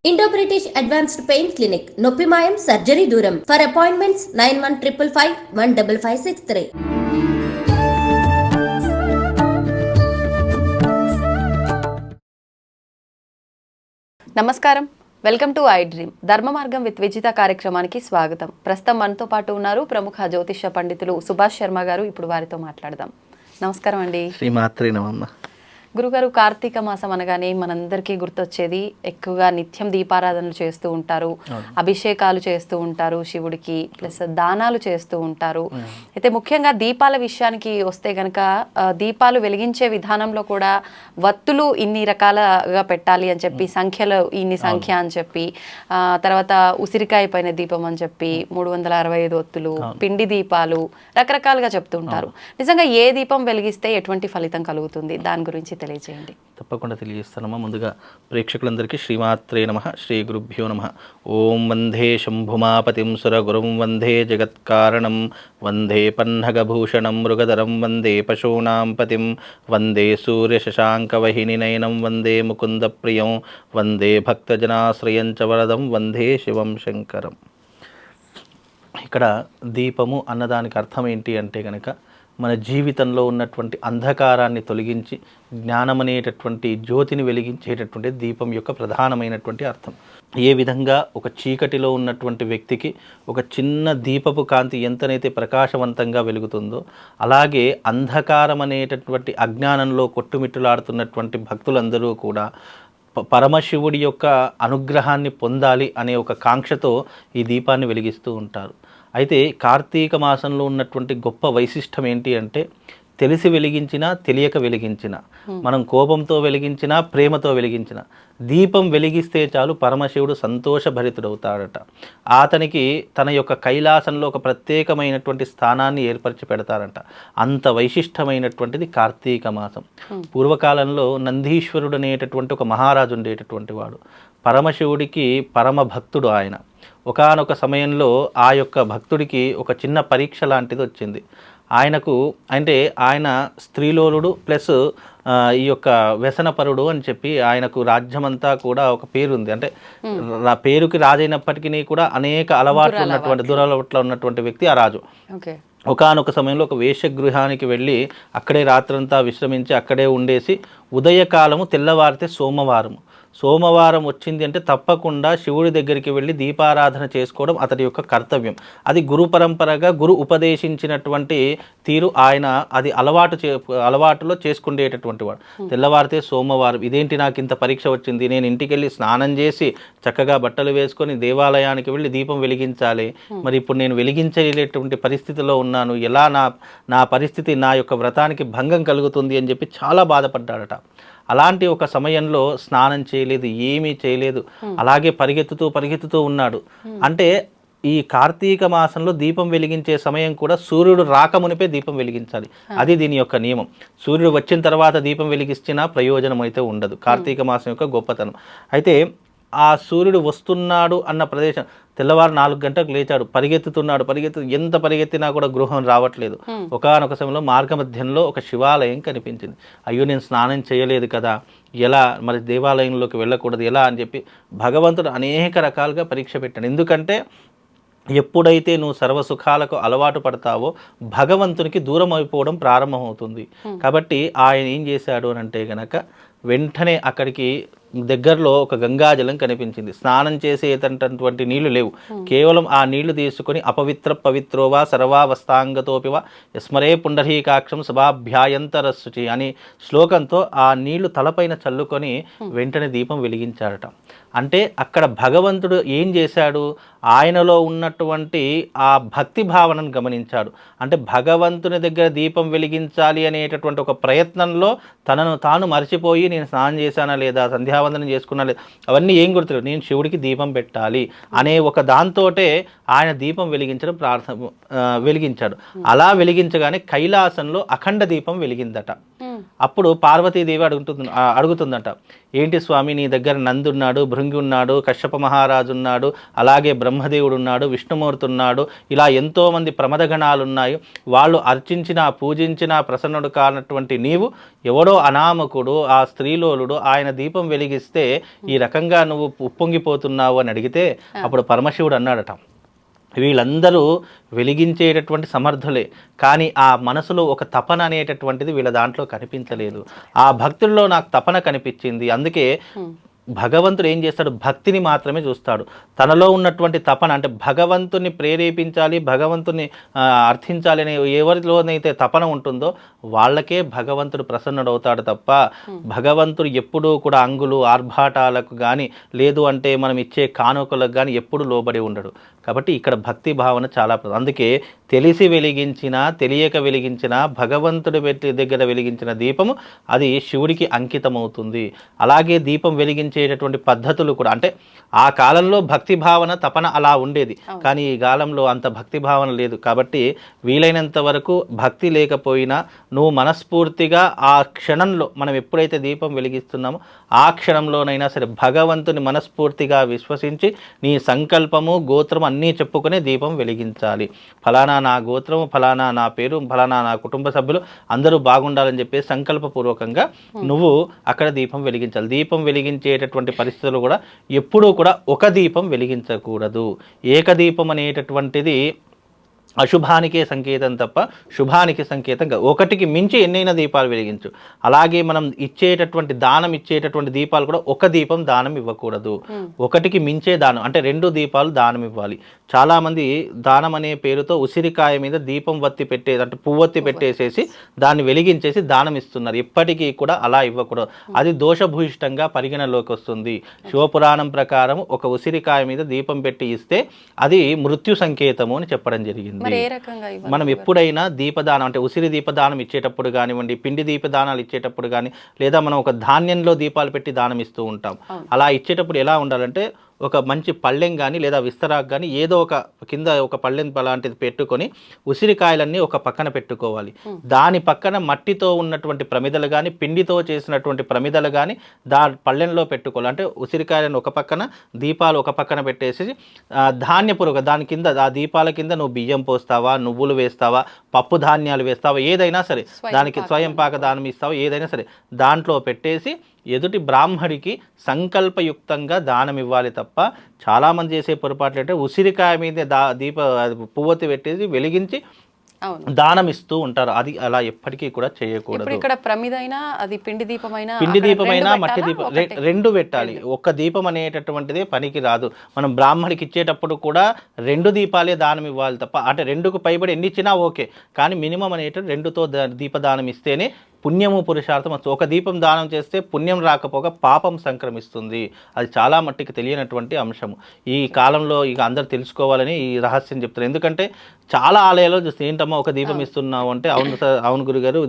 Indo British advanced pain clinic, నొప్పి మాయం, surgery దూరం. For appointments 9155515563. నమస్కారం, వెల్కమ్ టు ఐ డ్రీమ్. ధర్మ మార్గం విత్ విజిత కార్యక్రమానికి స్వాగతం. ప్రస్తుతం మనతో పాటు ఉన్నారు ప్రముఖ జ్యోతిష్య పండితులు సుభాష్ శర్మ గారు. ఇప్పుడు వారితో మాట్లాడదాం. నమస్కారం అండి. శ్రీమాత్రే నమః. గురుగారు, కార్తీక మాసం అనగానే మనందరికీ గుర్తొచ్చేది ఎక్కువగా నిత్యం దీపారాధనలు చేస్తూ ఉంటారు, అభిషేకాలు చేస్తూ ఉంటారు శివుడికి, ప్లస్ దానాలు చేస్తూ ఉంటారు. అయితే ముఖ్యంగా దీపాల విషయానికి వస్తే గనక దీపాలు వెలిగించే విధానంలో కూడా వత్తులు ఇన్ని రకాలుగా పెట్టాలి అని చెప్పి, సంఖ్యలో ఇన్ని సంఖ్య అని చెప్పి, తర్వాత ఉసిరికాయ పైన దీపం అని చెప్పి 365 ఒత్తులు, పిండి దీపాలు రకరకాలుగా చెప్తూ ఉంటారు. నిజంగా ఏ దీపం వెలిగిస్తే ఎటువంటి ఫలితం కలుగుతుంది, దాని గురించి తెలియజేయండి. తప్పకుండా తెలియజేస్తానమ్మా. ముందుగా ప్రేక్షకులందరికీ శ్రీమాత్రే నమః, శ్రీ గురుభ్యో నమః. ఓం వందే శంభుమాపతిం సురగురుం వందే జగత్కారణం వందే పన్నగభూషణం మృగధరం వందే పశూనాం పతిం వందే సూర్యశశాంకవహినినయనం వందే ముకుందప్రియం వందే భక్తజనాశ్రయం చ వరదం వందే శివం శంకరం. ఇక్కడ దీపము అన్నదానికి అర్థం ఏంటి అంటే కనుక మన జీవితంలో ఉన్నటువంటి అంధకారాన్ని తొలగించి జ్ఞానం అనేటటువంటి జ్యోతిని వెలిగించేటటువంటి దీపం యొక్క ప్రధానమైనటువంటి అర్థం. ఏ విధంగా ఒక చీకటిలో ఉన్నటువంటి వ్యక్తికి ఒక చిన్న దీపపు కాంతి ఎంతనైతే ప్రకాశవంతంగా వెలుగుతుందో, అలాగే అంధకారం అనేటటువంటి అజ్ఞానంలో కొట్టుమిట్టులాడుతున్నటువంటి భక్తులందరూ కూడా పరమశివుడి యొక్క అనుగ్రహాన్ని పొందాలి అనే ఒక కాంక్షతో ఈ దీపాన్ని వెలిగిస్తూ ఉంటారు. అయితే కార్తీక మాసంలో ఉన్నటువంటి గొప్ప వైశిష్టం ఏంటి అంటే, తెలిసి వెలిగించినా తెలియక వెలిగించిన, మనం కోపంతో వెలిగించినా ప్రేమతో వెలిగించిన దీపం వెలిగిస్తే చాలు పరమశివుడు సంతోషభరితుడవుతాడట. అతనికి తన యొక్క కైలాసంలో ఒక ప్రత్యేకమైనటువంటి స్థానాన్ని ఏర్పరిచి పెడతారంట. అంత వైశిష్టమైనటువంటిది కార్తీక మాసం. పూర్వకాలంలో నందీశ్వరుడు అనేటటువంటి ఒక మహారాజు ఉండేటటువంటి వాడు. పరమశివుడికి పరమ భక్తుడు ఆయన. ఒకానొక సమయంలో ఆ యొక్క భక్తుడికి ఒక చిన్న పరీక్ష లాంటిది వచ్చింది. ఆయనకు అంటే ఆయన స్త్రీలోలుడు ప్లస్ ఈ యొక్క వ్యసనపరుడు అని చెప్పి ఆయనకు రాజ్యమంతా కూడా ఒక పేరుంది. అంటే పేరుకి రాజైనప్పటికీ కూడా అనేక అలవాట్లు ఉన్నటువంటి దురలవాట్లు ఉన్నటువంటి వ్యక్తి ఆ రాజు. ఒకానొక సమయంలో ఒక వేషగృహానికి వెళ్ళి అక్కడే రాత్రంతా విశ్రమించి అక్కడే ఉండేసి ఉదయకాలము తెల్లవారితే సోమవారం వచ్చింది అంటే తప్పకుండా శివుడి దగ్గరికి వెళ్ళి దీపారాధన చేసుకోవడం అతడి యొక్క కర్తవ్యం. అది గురు పరంపరగా గురు ఉపదేశించినటువంటి తీరు. ఆయన అది అలవాటులో చేసుకునేటటువంటి వాడు. తెల్లవారితే సోమవారం, ఇదేంటి నాకు ఇంత పరీక్ష వచ్చింది, నేను ఇంటికి వెళ్ళి స్నానం చేసి చక్కగా బట్టలు వేసుకొని దేవాలయానికి వెళ్ళి దీపం వెలిగించాలి, మరి ఇప్పుడు నేను వెలిగించలేటువంటి పరిస్థితిలో ఉన్నాను, ఎలా నా పరిస్థితి నా యొక్క వ్రతానికి భంగం కలుగుతుంది అని చెప్పి చాలా బాధపడ్డాడట. అలాంటి ఒక సమయంలో స్నానం చేయలేదు, ఏమీ చేయలేదు, అలాగే పరిగెత్తుతూ ఉన్నాడు. అంటే ఈ కార్తీక మాసంలో దీపం వెలిగించే సమయం కూడా సూర్యుడు రాకమునిపే దీపం వెలిగించాలి. అది దీని యొక్క నియమం. సూర్యుడు వచ్చిన తర్వాత దీపం వెలిగించినా ప్రయోజనం అయితే ఉండదు. కార్తీక మాసం యొక్క గొప్పతనం. అయితే ఆ సూర్యుడు వస్తున్నాడు అన్న ప్రదేశం, తెల్లవారు 4 గంటలకు లేచాడు, ఎంత పరిగెత్తినా కూడా గృహం రావట్లేదు. ఒకానొక సమయంలో మార్గమధ్యంలో ఒక శివాలయం కనిపించింది. అయ్యో, నేను స్నానం చేయలేదు కదా, ఎలా మరి దేవాలయంలోకి వెళ్ళకూడదు ఎలా అని చెప్పి భగవంతుడు అనేక రకాలుగా పరీక్ష పెట్టాడు. ఎందుకంటే ఎప్పుడైతే నువ్వు సర్వసుఖాలకు అలవాటు పడతావో భగవంతునికి దూరం అయిపోవడం ప్రారంభమవుతుంది. కాబట్టి ఆయన ఏం చేశాడు అని అంటే గనక వెంటనే అక్కడికి దగ్గరలో ఒక గంగాజలం కనిపించింది. స్నానం చేసేటటువంటి నీళ్లు లేవు, కేవలం ఆ నీళ్లు తీసుకొని పవిత్రోవా సర్వావస్థాంగతోపివా యస్మరే పుండరీకాక్షం సభాభ్యాయంతరశుచి అని శ్లోకంతో ఆ నీళ్లు తలపైన చల్లుకొని వెంటనే దీపం వెలిగించాడట. అంటే అక్కడ భగవంతుడు ఏం చేశాడు, ఆయనలో ఉన్నటువంటి ఆ భక్తి భావనను గమనించాడు. అంటే భగవంతుని దగ్గర దీపం వెలిగించాలి అనేటటువంటి ఒక ప్రయత్నంలో తనను తాను మర్చిపోయి నేను స్నానం చేశానా లేదా, సంధ్యావందనం చేసుకున్నా లేదా, అవన్నీ ఏం గుర్తులేదు, నేను శివుడికి దీపం పెట్టాలి అనే ఒక దాంతోటే ఆయన దీపం వెలిగించాడు. అలా వెలిగించగానే కైలాసంలో అఖండ దీపం వెలిగిందట. అప్పుడు పార్వతీదేవి అడుగుతుందంట, ఏంటి స్వామి నీ దగ్గర నంది ఉన్నాడు, భృంగి ఉన్నాడు, కశ్యప మహారాజు ఉన్నాడు, అలాగే బ్రహ్మదేవుడు ఉన్నాడు, విష్ణుమూర్తి ఉన్నాడు, ఇలా ఎంతోమంది ప్రమదగణాలు ఉన్నాయి, వాళ్ళు అర్చించిన పూజించిన ప్రసన్నుడు కానటువంటి నీవు ఎవడో అనామకుడు ఆ స్త్రీలోలుడు ఆయన దీపం వెలిగిస్తే ఈ రకంగా నువ్వు ఉప్పొంగిపోతున్నావు అని అడిగితే అప్పుడు పరమశివుడు అన్నాడట, వీళ్ళందరూ వెలిగించేటటువంటి సమర్థులే, కానీ ఆ మనసులో ఒక తపన అనేటటువంటిది వీళ్ళ దాంట్లో కనిపించలేదు. ఆ భక్తుల్లో నాకు తపన కనిపించింది. అందుకే భగవంతుడు ఏం చేస్తాడు, భక్తిని మాత్రమే చూస్తాడు. తనలో ఉన్నటువంటి తపన అంటే భగవంతుని ప్రేరేపించాలి, భగవంతుని అర్థించాలి అనే ఎవరిలోనైతే తపన ఉంటుందో వాళ్ళకే భగవంతుడు ప్రసన్నుడవుతాడు తప్ప భగవంతుడు ఎప్పుడూ కూడా అంగులు ఆర్భాటాలకు కానీ లేదు అంటే మనం ఇచ్చే కానుకలకు కానీ ఎప్పుడు లోబడి ఉండడు. కాబట్టి ఇక్కడ భక్తి భావన చాలా అందుకే తెలిసి వెలిగించిన తెలియక వెలిగించిన భగవంతుడి దగ్గర వెలిగించిన దీపము అది శివుడికి అంకితమవుతుంది. అలాగే దీపం వెలిగించేటటువంటి పద్ధతులు కూడా అంటే ఆ కాలంలో భక్తి భావన తపన అలా ఉండేది, కానీ ఈ కాలంలో అంత భక్తి భావన లేదు. కాబట్టి వీలైనంత వరకు భక్తి లేకపోయినా నువ్వు మనస్ఫూర్తిగా ఆ క్షణంలో మనం ఎప్పుడైతే దీపం వెలిగిస్తున్నామో ఆ క్షణంలోనైనా సరే భగవంతుని మనస్ఫూర్తిగా విశ్వసించి నీ సంకల్పము గోత్రము అన్నీ చెప్పుకునే దీపం వెలిగించాలి. ఫలానా నా గోత్రము, ఫలానా నా పేరు, ఫలానా నా కుటుంబ సభ్యులు అందరూ బాగుండాలని చెప్పి సంకల్పపూర్వకంగా నువ్వు అక్కడ దీపం వెలిగించాలి. దీపం వెలిగించేటటువంటి పరిస్థితులు కూడా ఎప్పుడూ కూడా ఒక దీపం వెలిగించకూడదు. ఏకదీపం అనేటటువంటిది అశుభానికే సంకేతం తప్ప శుభానికి సంకేతం కాదు. ఒకటికి మించి ఎన్నైనా దీపాలు వెలిగించు. అలాగే మనం ఇచ్చేటటువంటి దానం ఇచ్చేటటువంటి దీపాలు కూడా ఒక దీపం దానం ఇవ్వకూడదు, ఒకటికి మించే దానం అంటే 2 దీపాలు దానం ఇవ్వాలి. చాలామంది దానం అనే పేరుతో ఉసిరికాయ మీద దీపం వత్తి పెట్టేది అంటే పువ్వొత్తి పెట్టేసేసి దాన్ని వెలిగించేసి దానం ఇస్తున్నారు. ఎప్పటికీ కూడా అలా ఇవ్వకూడదు, అది దోషభూయిష్టంగా పరిగణలోకి వస్తుంది. శివపురాణం ప్రకారం ఒక ఉసిరికాయ మీద దీపం పెట్టి ఇస్తే అది మృత్యు సంకేతము అని చెప్పడం జరిగింది. మనం ఎప్పుడైనా దీపదానం అంటే ఉసిరి దీపదానం ఇచ్చేటప్పుడు కానివ్వండి, పిండి దీపదానాలు ఇచ్చేటప్పుడు కానీ లేదా మనం ఒక ధాన్యంలో దీపాలు పెట్టి దానం ఇస్తూ ఉంటాం. అలా ఇచ్చేటప్పుడు ఎలా ఉండాలంటే ఒక మంచి పళ్ళెం కానీ లేదా విస్తరాకు కానీ ఏదో ఒక కింద ఒక పళ్ళెం లాంటిది పెట్టుకొని ఉసిరికాయలన్నీ ఒక పక్కన పెట్టుకోవాలి. దాని పక్కన మట్టితో ఉన్నటువంటి ప్రమిదలు కానీ పిండితో చేసినటువంటి ప్రమిదలు కానీ పళ్ళెంలో పెట్టుకోవాలి. అంటే ఉసిరికాయలను ఒక పక్కన దీపాలు ఒక పక్కన పెట్టేసి ధాన్యపురుగ దాని కింద ఆ దీపాల కింద నువ్వు బియ్యం పోస్తావా, నువ్వులు వేస్తావా, పప్పు ధాన్యాలు వేస్తావా, ఏదైనా సరే దానికి స్వయంపాక దానం ఇస్తావా, ఏదైనా సరే దాంట్లో పెట్టేసి ఎదుటి బ్రాహ్మడికి సంకల్పయుక్తంగా దానం ఇవ్వాలి తప్ప చాలామంది చేసే పొరపాట్లు అంటే ఉసిరికాయ మీద పువ్వొత్తి పెట్టేసి వెలిగించి దానం ఇస్తూ ఉంటారు. అది అలా ఎప్పటికీ కూడా చేయకూడదు. ఇక్కడ ప్రమిదైనా అది పిండి దీపమైనా మట్టి దీపం 2 పెట్టాలి. ఒక్క దీపం అనేటటువంటిదే పనికి రాదు. మనం బ్రాహ్మడికి ఇచ్చేటప్పుడు కూడా 2 దీపాలే దానం ఇవ్వాలి తప్ప అంటే 2కు పైబడి ఎన్ని ఇచ్చినా ఓకే, కానీ మినిమం అనేటటువంటి 2తో దీపదానం ఇస్తేనే పుణ్యము పురుషార్థం. ఒక దీపం దానం చేస్తే పుణ్యం రాకపోగా పాపం సంక్రమిస్తుంది. అది చాలా మట్టికి తెలియనటువంటి అంశము. ఈ కాలంలో ఇక అందరు తెలుసుకోవాలని ఈ రహస్యం చెప్తారు. ఎందుకంటే చాలా ఆలయాల్లో చూస్తే ఏంటమ్మా ఒక దీపం ఇస్తున్నావు అంటే అవును గురుగారు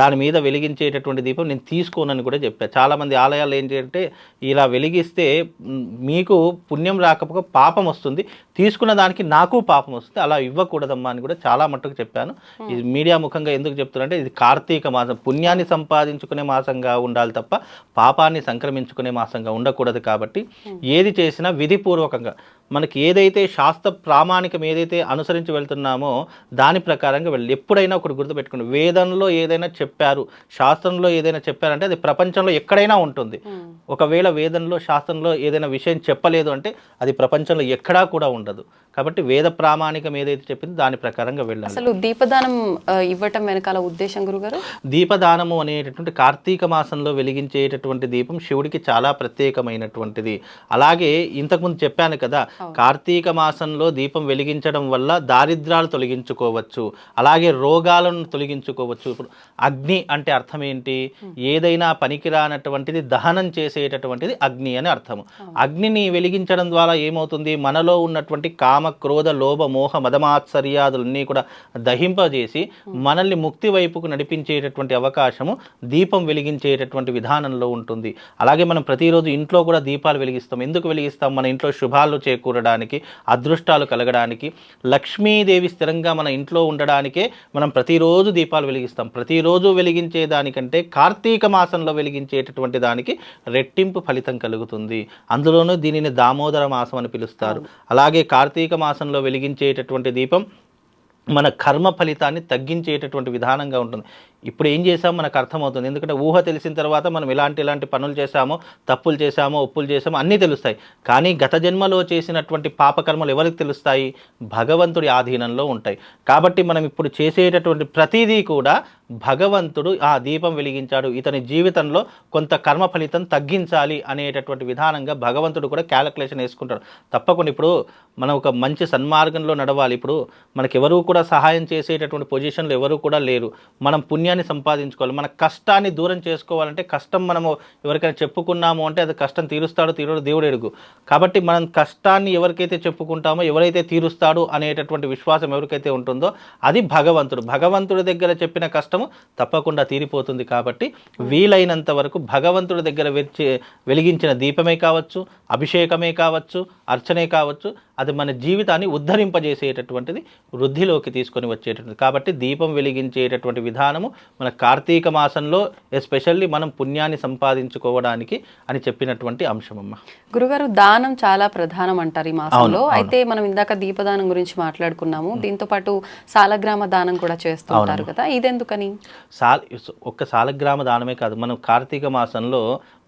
దాని మీద వెలిగించేటటువంటి దీపం నేను తీసుకోనని కూడా చెప్పాను. చాలామంది ఆలయాలు ఏంటంటే ఇలా వెలిగిస్తే మీకు పుణ్యం రాకపోగా పాపం వస్తుంది, తీసుకున్న దానికి నాకు పాపం వస్తుంది, అలా ఇవ్వకూడదమ్మా అని కూడా చాలా మట్టుకు చెప్పాను. ఇది మీడియా ముఖంగా ఎందుకు చెప్తున్నారంటే ఇది కార్తీక మాసం, పుణ్యాన్ని సంపాదించుకునే మాసంగా ఉండాలి తప్ప పాపాన్ని సంక్రమించుకునే మాసంగా ఉండకూడదు. కాబట్టి ఏది చేసినా విధిపూర్వకంగా మనకి ఏదైతే శాస్త్ర ప్రామాణికం ఏదైతే అనుసరించి వెళ్తున్నామో దాని ప్రకారంగా వెళ్ళి ఎప్పుడైనా ఒకటి గుర్తుపెట్టుకోండి, వేదంలో ఏదైనా చెప్పారు, శాస్త్రంలో ఏదైనా చెప్పారంటే అది ప్రపంచంలో ఎక్కడైనా ఉంటుంది. ఒకవేళ వేదంలో శాస్త్రంలో ఏదైనా విషయం చెప్పలేదు అంటే అది ప్రపంచంలో ఎక్కడా కూడా ఉండదు. కాబట్టి వేద ప్రామాణికం ఏదైతే చెప్పిందో దాని ప్రకారంగా వెళ్ళాలి. అసలు దీపదానం ఇవ్వటం వెనకాల ఉద్దేశం గురుగారు? దీపదానము అనేటటువంటి కార్తీక మాసంలో వెలిగించేటటువంటి దీపం శివుడికి చాలా ప్రత్యేకమైనటువంటిది. అలాగే ఇంతకుముందు చెప్పాను కదా, కార్తీక మాసంలో దీపం వెలిగించడం వల్ల దారిద్ర్యాలు తొలగించుకోవచ్చు, అలాగే రోగాలను తొలగించుకోవచ్చు. ఇప్పుడు అగ్ని అంటే అర్థం ఏంటి? ఏదైనా పనికిరానటువంటిది దహనం చేసేటటువంటిది అగ్ని అని అర్థము. అగ్నిని వెలిగించడం ద్వారా ఏమవుతుంది? మనలో ఉన్నటువంటి కామ కామ క్రోధ లోభ మోహ మదమాత్సర్యాదులన్నీ కూడా దహింపజేసి మనల్ని ముక్తి వైపుకు నడిపించేటటువంటి అవకాశము దీపం వెలిగించేటటువంటి విధానంలో ఉంటుంది. అలాగే మనం ప్రతిరోజు ఇంట్లో కూడా దీపాలు వెలిగిస్తాం. ఎందుకు వెలిగిస్తాం? మన ఇంట్లో శుభాలు చేకూరడానికి, అదృష్టాలు కలగడానికి, లక్ష్మీదేవి స్థిరంగా మన ఇంట్లో ఉండడానికే మనం ప్రతిరోజు దీపాలు వెలిగిస్తాం. ప్రతిరోజు వెలిగించే దానికంటే కార్తీక మాసంలో వెలిగించేటటువంటి దానికి రెట్టింపు ఫలితం కలుగుతుంది. అందులోనూ దీనిని దామోదర మాసం అని పిలుస్తారు. అలాగే కార్తీక మాసంలో వెలిగించేటటువంటి దీపం మన కర్మ ఫలితాన్ని తగ్గించేటటువంటి విధానంగా ఉంటుంది. ఇప్పుడు ఏం చేసామో మనకు అర్థమవుతుంది. ఎందుకంటే ఊహ తెలిసిన తర్వాత మనం ఇలాంటి పనులు చేశామో, తప్పులు చేశామో, ఒప్పులు చేశామో అన్నీ తెలుస్తాయి. కానీ గత జన్మలో చేసినటువంటి పాపకర్మలు ఎవరికి తెలుస్తాయి? భగవంతుడి ఆధీనంలో ఉంటాయి. కాబట్టి మనం ఇప్పుడు చేసేటటువంటి ప్రతిదీ కూడా భగవంతుడు ఆ దీపం వెలిగించాడు, ఇతని జీవితంలో కొంత కర్మ ఫలితం తగ్గించాలి అనేటటువంటి విధానంగా భగవంతుడు కూడా క్యాలిక్యులేషన్ వేసుకుంటాడు. తప్పకుండా ఇప్పుడు మనం ఒక మంచి సన్మార్గంలో నడవాలి. ఇప్పుడు మనకెవరూ కూడా సహాయం చేసేటటువంటి పొజిషన్లో ఎవరు కూడా లేరు. మనం పుణ్యాన్ని సంపాదించుకోవాలి. మన కష్టాన్ని దూరం చేసుకోవాలంటే కష్టం మనము ఎవరికైనా చెప్పుకున్నాము అంటే అది కష్టం తీరుస్తాడో తీరుడు దేవుడు ఎరుగు. కాబట్టి మనం కష్టాన్ని ఎవరికైతే చెప్పుకుంటామో, ఎవరైతే తీరుస్తాడు అనేటటువంటి విశ్వాసం ఎవరికైతే ఉంటుందో అది భగవంతుడు. భగవంతుడి దగ్గర చెప్పిన కష్టము తప్పకుండా తీరిపోతుంది. కాబట్టి వీలైనంత వరకు భగవంతుడి దగ్గర వెలిగించిన దీపమే కావచ్చు, అభిషేకమే కావచ్చు, అర్చనే కావచ్చు, అది మన జీవితాన్ని ఉద్ధరింపజేసేటటువంటిది, వృద్ధిలోకి తీసుకొని వచ్చేటటువంటిది. కాబట్టి దీపం వెలిగించేటటువంటి విధానము మన కార్తీక మాసంలో ఎస్పెషల్లీ మనం పుణ్యాన్ని సంపాదించుకోవడానికి అని చెప్పినటువంటి అంశమమ్మ. గురుగారు, దానం చాలా ప్రధానం అంటారు ఈ మాసంలో. అయితే మనం ఇందాక దీపదానం గురించి మాట్లాడుకున్నాము. దీంతో పాటు సాలగ్రామ దానం కూడా చేస్తుంటారు కదా, ఇదెందుకని? ఒక్క సాలగ్రామ దానమే కాదు, మనం కార్తీక మాసంలో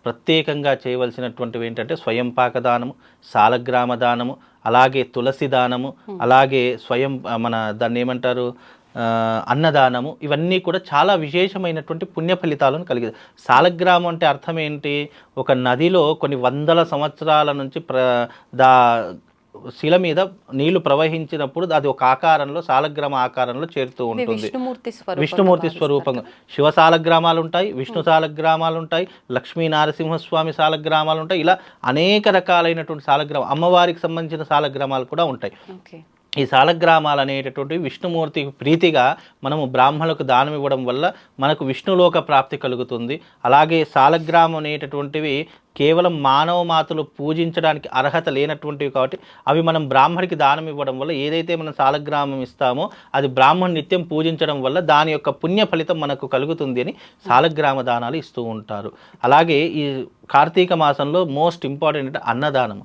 ప్రత్యేకంగా చేయవలసినటువంటివి ఏంటంటే స్వయం పాక దానము, సాలగ్రామ దానము, అలాగే తులసి దానము, అలాగే మన దాన్ని ఏమంటారు అన్నదానము, ఇవన్నీ కూడా చాలా విశేషమైనటువంటి పుణ్య ఫలితాలను కలిగింది. సాలగ్రామం అంటే అర్థం ఏంటి? ఒక నదిలో కొన్ని వందల సంవత్సరాల నుంచి శిల మీద నీళ్లు ప్రవహించినప్పుడు అది ఒక ఆకారంలో, సాలగ్రామ ఆకారంలో చేరుతూ ఉంటుంది. విష్ణుమూర్తి స్వరూపంగా శివ సాలగ్రామాలు ఉంటాయి, విష్ణు సాలగ్రామాలు ఉంటాయి, లక్ష్మీ నారసింహస్వామి సాలగ్రామాలు ఉంటాయి. ఇలా అనేక రకాలైనటువంటి సాలగ్రామం, అమ్మవారికి సంబంధించిన సాలగ్రామాలు కూడా ఉంటాయి. ఈ సాలగ్రామాలు అనేటటువంటి విష్ణుమూర్తి ప్రీతిగా మనము బ్రాహ్మణులకు దానం ఇవ్వడం వల్ల మనకు విష్ణులోక ప్రాప్తి కలుగుతుంది. అలాగే సాలగ్రామం అనేటటువంటివి కేవలం మానవ మాతలు పూజించడానికి అర్హత లేనటువంటివి కాబట్టి అవి మనం బ్రాహ్మడికి దానం ఇవ్వడం వల్ల ఏదైతే మనం సాలగ్రామం ఇస్తామో అది బ్రాహ్మణ్ నిత్యం పూజించడం వల్ల దాని యొక్క పుణ్య ఫలితం మనకు కలుగుతుంది అని సాలగ్రామ దానాలు ఇస్తూ ఉంటారు. అలాగే ఈ కార్తీక మాసంలో మోస్ట్ ఇంపార్టెంట్ అంటే అన్నదానం.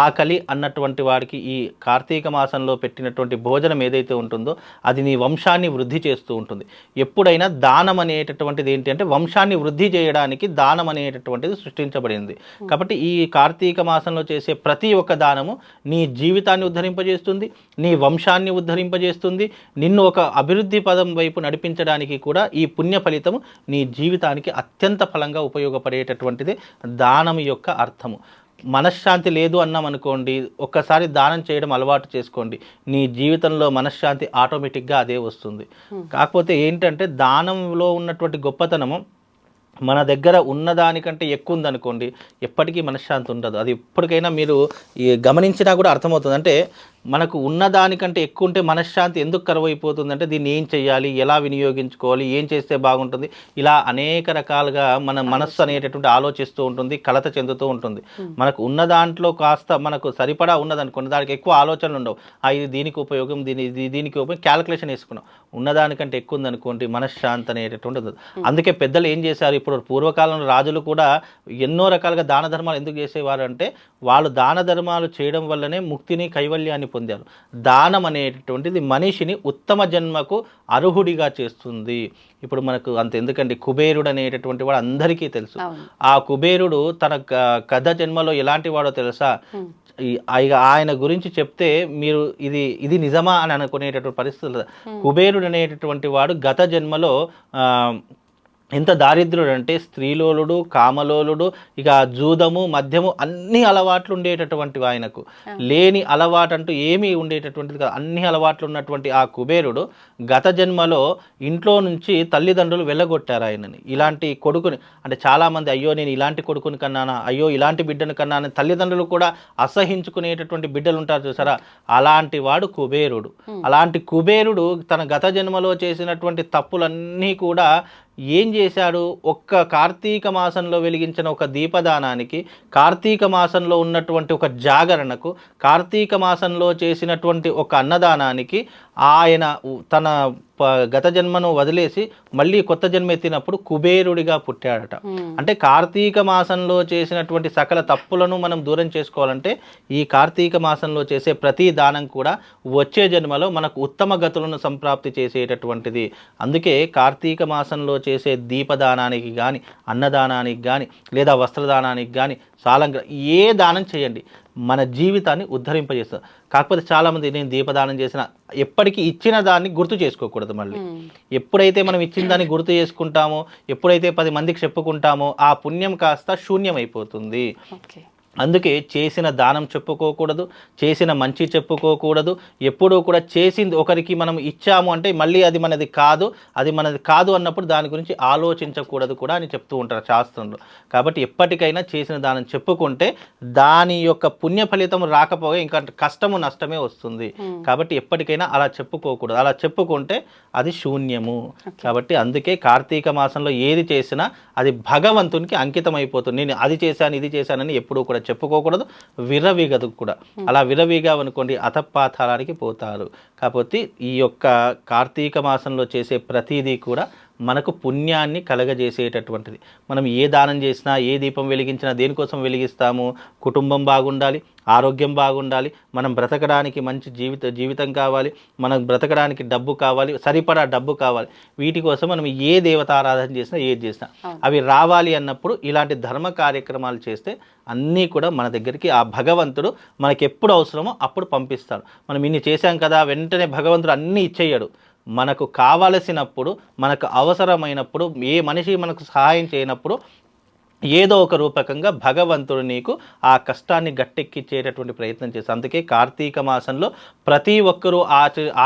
ఆకలి అన్నటువంటి వాడికి ఈ కార్తీక మాసంలో పెట్టినటువంటి భోజనం ఏదైతే ఉంటుందో అది నీ వంశాన్ని వృద్ధి చేస్తూ ఉంటుంది. ఎప్పుడైనా దానం అనేటటువంటిది ఏంటి అంటే వంశాన్ని వృద్ధి చేయడానికి దానం అనేటటువంటిది సృష్టించబడింది. కాబట్టి ఈ కార్తీక మాసంలో చేసే ప్రతి ఒక్క దానము నీ జీవితాన్ని ఉద్ధరింపజేస్తుంది, నీ వంశాన్ని ఉద్ధరింపజేస్తుంది, నిన్ను ఒక అభివృద్ధి పదం వైపు నడిపించడానికి కూడా ఈ పుణ్య ఫలితము నీ జీవితానికి అత్యంత ఫలంగా ఉపయోగపడేటటువంటిది దానం యొక్క అర్థము. మనశ్శాంతి లేదు అన్నాం అనుకోండి, ఒక్కసారి దానం చేయడం అలవాటు చేసుకోండి, నీ జీవితంలో మనశ్శాంతి ఆటోమేటిక్గా అదే వస్తుంది. కాకపోతే ఏంటంటే దానంలో ఉన్నటువంటి గొప్పతనము మన దగ్గర ఉన్నదానికంటే ఎక్కువ ఉందనుకోండి ఎప్పటికీ మనశ్శాంతి ఉండదు. అది ఎప్పటికైనా మీరు గమనించినా కూడా అర్థమవుతుంది. అంటే మనకు ఉన్నదానికంటే ఎక్కువ ఉంటే మనశ్శాంతి ఎందుకు కరువైపోతుందంటే దీన్ని ఏం చేయాలి, ఎలా వినియోగించుకోవాలి, ఏం చేస్తే బాగుంటుంది, ఇలా అనేక రకాలుగా మన మనస్సు అనేటటువంటి ఆలోచిస్తూ ఉంటుంది, కలత చెందుతూ ఉంటుంది. మనకు ఉన్న దాంట్లో కాస్త మనకు సరిపడా ఉన్నదనుకోండి దానికి ఎక్కువ ఆలోచనలు ఉండవు. ఇది దీనికి ఉపయోగం, దీనికి ఉపయోగం క్యాలిక్యులేషన్ వేసుకున్నాం. ఉన్నదానికంటే ఎక్కువ ఉందనుకోండి మనశ్శాంతి అనేటటువంటి ఉండదు. అందుకే పెద్దలు ఏం చేశారు, ఇప్పుడు పూర్వకాలంలో రాజులు కూడా ఎన్నో రకాలుగా దాన ధర్మాలు ఎందుకు చేసేవారు అంటే వాళ్ళు దాన ధర్మాలు చేయడం వల్లనే ముక్తిని కైవల్యాన్ని పొందారు. దానం అనేటటువంటిది మనిషిని ఉత్తమ జన్మకు అర్హుడిగా చేస్తుంది. ఇప్పుడు మనకు అంత ఎందుకండి, కుబేరుడు అనేటటువంటి వాడు అందరికీ తెలుసు. ఆ కుబేరుడు తన కథ జన్మలో ఎలాంటి వాడో తెలుసా? ఆయన గురించి చెప్తే మీరు ఇది నిజమా అని అనుకునేటటువంటి పరిస్థితులు. కుబేరుడు అనేటటువంటి వాడు గత జన్మలో ఎంత దారిద్ర్యుడు అంటే స్త్రీలోలుడు, కామలోలుడు, ఇక జూదము, మద్యము అన్ని అలవాట్లు ఉండేటటువంటి ఆయనకు. లేని అలవాటు అంటూ ఏమీ ఉండేటటువంటిది కాదు. అన్ని అలవాట్లు ఉన్నటువంటి ఆ కుబేరుడు గత జన్మలో ఇంట్లో నుంచి తల్లిదండ్రులు వెళ్ళగొట్టారు ఆయనని. ఇలాంటి కొడుకుని అంటే చాలామంది అయ్యో నేను ఇలాంటి కొడుకుని కన్నానా, అయ్యో ఇలాంటి బిడ్డను కన్నానని తల్లిదండ్రులు కూడా అసహించుకునేటటువంటి బిడ్డలు ఉంటారు చూసారా, అలాంటి వాడు కుబేరుడు. అలాంటి కుబేరుడు తన గత జన్మలో చేసినటువంటి తప్పులన్నీ కూడా ఏం చేశాడు, ఒక్క కార్తీక మాసంలో వెలిగించిన ఒక దీపదానానికి, కార్తీక మాసంలో ఉన్నటువంటి ఒక జాగరణకు, కార్తీక మాసంలో చేసినటువంటి ఒక అన్నదానానికి ఆయన తన గత జన్మను వదిలేసి మళ్ళీ కొత్త జన్మ ఎత్తినప్పుడు కుబేరుడిగా పుట్టాడట. అంటే కార్తీక మాసంలో చేసినటువంటి సకల తప్పులను మనం దూరం చేసుకోవాలంటే ఈ కార్తీక మాసంలో చేసే ప్రతి దానం కూడా వచ్చే జన్మలో మనకు ఉత్తమ గతులను సంప్రాప్తి చేసేటటువంటిది. అందుకే కార్తీక మాసంలో చేసే దీపదానానికి కానీ, అన్నదానానికి కానీ, లేదా వస్త్రదానానికి కానీ, సాలంగ్ర ఏ దానం చేయండి మన జీవితాన్ని ఉద్ధరింపజేస్తుంది. కాకపోతే చాలామంది నేను దీపదానం చేసిన ఎప్పటికీ ఇచ్చిన దాన్ని గుర్తు చేసుకోకూడదు. మళ్ళీ ఎప్పుడైతే మనం ఇచ్చిన దాన్ని గుర్తు చేసుకుంటామో, ఎప్పుడైతే 10 మందికి చెప్పుకుంటామో ఆ పుణ్యం కాస్త శూన్యమైపోతుంది. అందుకే చేసిన దానం చెప్పుకోకూడదు, చేసిన మంచి చెప్పుకోకూడదు. ఎప్పుడూ కూడా చేసింది ఒకరికి మనం ఇచ్చాము అంటే మళ్ళీ అది మనది కాదు అన్నప్పుడు దాని గురించి ఆలోచించకూడదు కూడా అని చెప్తూ ఉంటారు శాస్త్రంలో. కాబట్టి ఎప్పటికైనా చేసిన దానం చెప్పుకుంటే దాని యొక్క పుణ్య ఫలితం రాకపోగా ఇంకా కష్టము నష్టమే వస్తుంది. కాబట్టి ఎప్పటికైనా అలా చెప్పుకోకూడదు. అలా చెప్పుకుంటే అది శూన్యము. కాబట్టి అందుకే కార్తీక మాసంలో ఏది చేసినా అది భగవంతునికి అంకితం అయిపోతుంది. నేను అది చేశాను ఇది చేశానని ఎప్పుడూ కూడా చెప్పుకోకూడదు, విర్రవీగదు కూడా. అలా విర్రవీగావనుకోండి అధపాతాళానికి పోతారు. కాకపోతే ఈ యొక్క కార్తీక మాసంలో చేసే ప్రతిదీ కూడా మనకు పుణ్యాన్ని కలగజేసేటటువంటిది. మనం ఏ దానం చేసినా, ఏ దీపం వెలిగించినా దేనికోసం వెలిగిస్తాము? కుటుంబం బాగుండాలి, ఆరోగ్యం బాగుండాలి, మనం బ్రతకడానికి మంచి జీవితం కావాలి, మనం బ్రతకడానికి డబ్బు కావాలి, సరిపడా డబ్బు కావాలి. వీటి కోసం మనం ఏ దేవతారాధన చేసినా, ఏది చేసినా అవి రావాలి అన్నప్పుడు ఇలాంటి ధర్మ కార్యక్రమాలు చేస్తే అన్నీ కూడా మన దగ్గరికి ఆ భగవంతుడు మనకి ఎప్పుడు అవసరమో అప్పుడు పంపిస్తాడు. మనం ఇన్ని చేశాం కదా వెంటనే భగవంతుడు అన్నీ ఇచ్చేయడు. మనకు కావలసినప్పుడు, మనకు అవసరమైనప్పుడు, ఏ మనిషి మనకు సహాయం చేయనప్పుడు ఏదో ఒక రూపకంగా భగవంతుడు నీకు ఆ కష్టాన్ని గట్టెక్కించేటటువంటి ప్రయత్నం చేస్తాడు. అందుకే కార్తీక మాసంలో ప్రతి ఒక్కరూ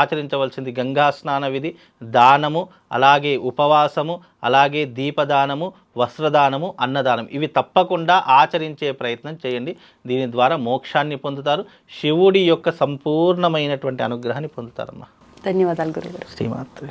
ఆచరించవలసింది గంగా స్నాన విధి, దానము, అలాగే ఉపవాసము, అలాగే దీపదానము, వస్త్రదానము, అన్నదానం. ఇవి తప్పకుండా ఆచరించే ప్రయత్నం చేయండి. దీని ద్వారా మోక్షాన్ని పొందుతారు, శివుడి యొక్క సంపూర్ణమైనటువంటి అనుగ్రహాన్ని పొందుతారమ్మా. ధన్యవాదాలు గురుగారు. శ్రీమాత్రే.